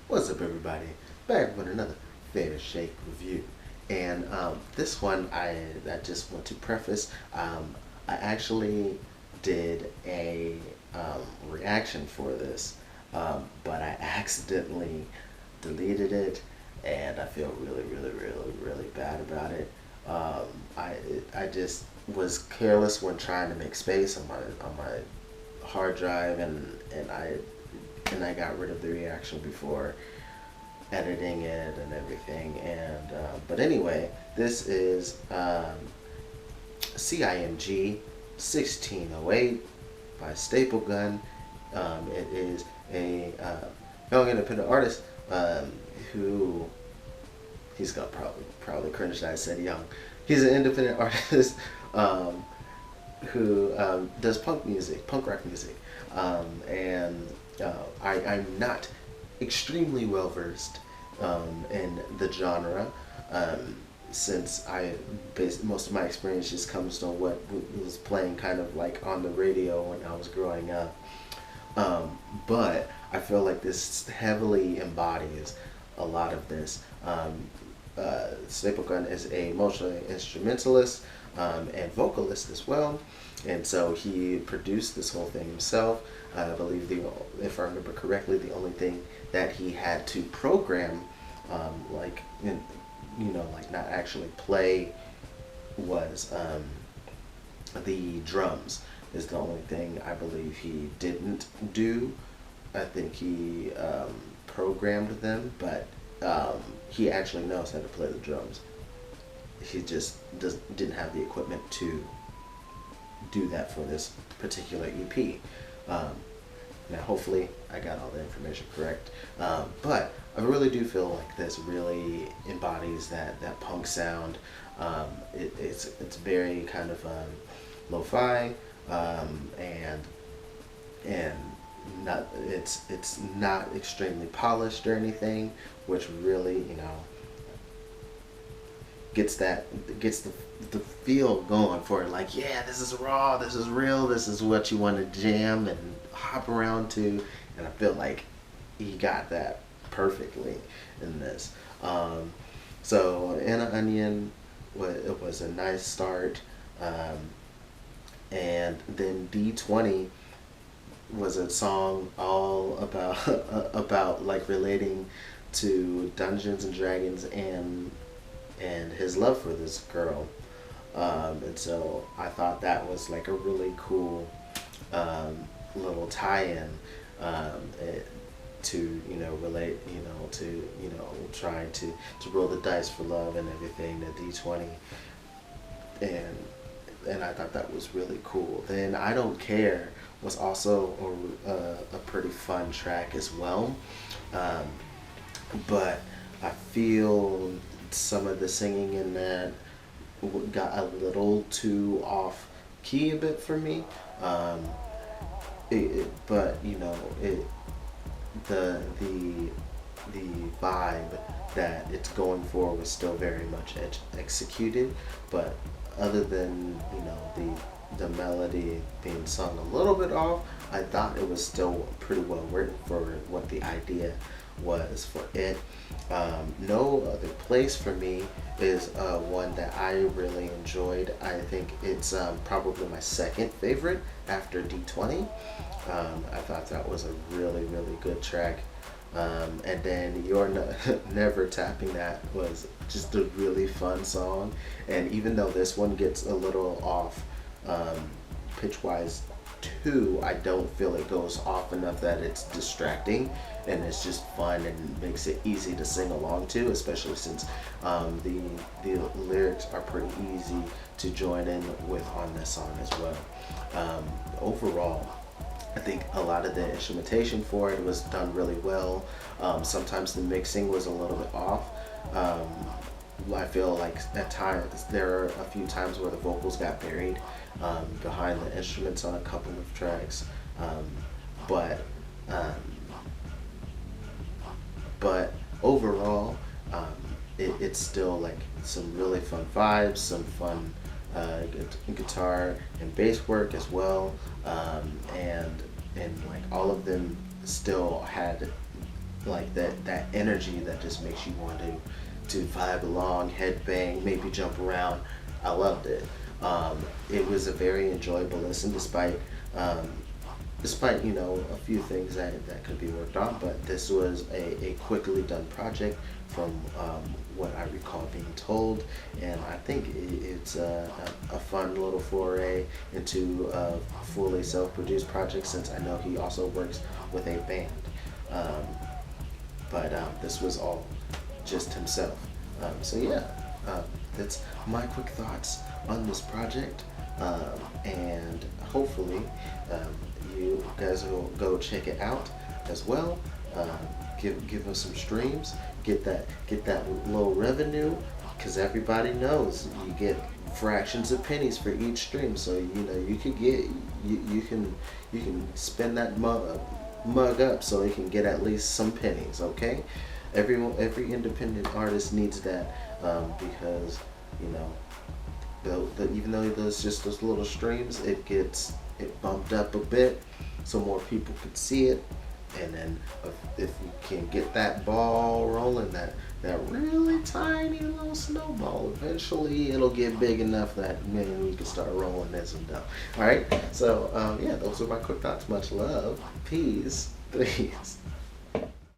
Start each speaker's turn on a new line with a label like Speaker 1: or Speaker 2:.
Speaker 1: What's up, everybody? Back with another Fair Shake review. And this one, I just want to preface. I actually did a reaction for this, but I accidentally deleted it, and I feel really, really, really, really bad about it. Um, I I just was careless when trying to make space on my hard drive, and I got rid of the reaction before editing it and everything. And but anyway, this is CIMG 1608 by Staplegun. It is a young independent artist who he's gonna probably cringe that I said young. He's an independent artist who does punk rock music, and I'm not extremely well versed in the genre, since I based most of my experience just comes from what was playing kind of like on the radio when I was growing up. But I feel like this heavily embodies a lot of this. Staplegun is a multi-instrumentalist and vocalist as well, and so he produced this whole thing himself. I believe, if I remember correctly, the only thing that he had to program, like like not actually play, was the drums. Is the only thing I believe he didn't do. I think he programmed them, but he actually knows how to play the drums. He just didn't have the equipment to do that for this particular EP. Now, hopefully, I got all the information correct. But I really do feel like this really embodies that punk sound. It's very kind of lo-fi, and not it's not extremely polished or anything, which really gets the feel going for it. Like, yeah, this is raw, this is real, this is what you want to jam and hop around to. And I feel like he got that perfectly in this. So Anna Onion was a nice start, and then D20 was a song all about about like relating to Dungeons and Dragons and his love for this girl. And so I thought that was like a really cool little tie-in, to relate, to trying to roll the dice for love and everything, the D20. And I thought that was really cool. Then I Don't Care was also a pretty fun track as well, but I feel some of the singing in that got a little too off key a bit for me. But the vibe that it's going for was still very much executed. But other than the melody being sung a little bit off, I thought it was still pretty well written for what the idea was for it. No Other Place for me is one that I really enjoyed. I think it's probably my second favorite after D20. I thought that was a really, really good track. And then Never Tapping That was just a really fun song. And even though this one gets a little off pitch-wise too, I don't feel it goes off enough that it's distracting, and it's just fun and makes it easy to sing along to, especially since the lyrics are pretty easy to join in with on this song as well. Overall, I think a lot of the instrumentation for it was done really well. Sometimes the mixing was a little bit off. I feel like at times there are a few times where the vocals got buried behind the instruments on a couple of tracks, but overall, it's still like some really fun vibes, some fun guitar and bass work as well, and like all of them still had like that energy that just makes you want to vibe along, headbang, maybe jump around. I loved it. It was a very enjoyable listen, um, despite a few things that could be worked on. But this was a quickly done project from what I recall being told, and I think it's a fun little foray into a fully self-produced project, since I know he also works with a band. Um, but this was all just himself. So yeah, that's my quick thoughts on this project, and hopefully you guys will go check it out as well. Um, give us some streams, get that low revenue, because everybody knows you get fractions of pennies for each stream. So you could get you can spend that mug up so it can get at least some pennies. Okay, every independent artist needs that, because you know even though there's just those little streams, it bumped up a bit so more people could see it. And then if you can get that ball rolling, that really tiny little snowball, eventually it'll get big enough that you can start rolling this and down. All right, so yeah, those are my quick thoughts. Much love, peace, please.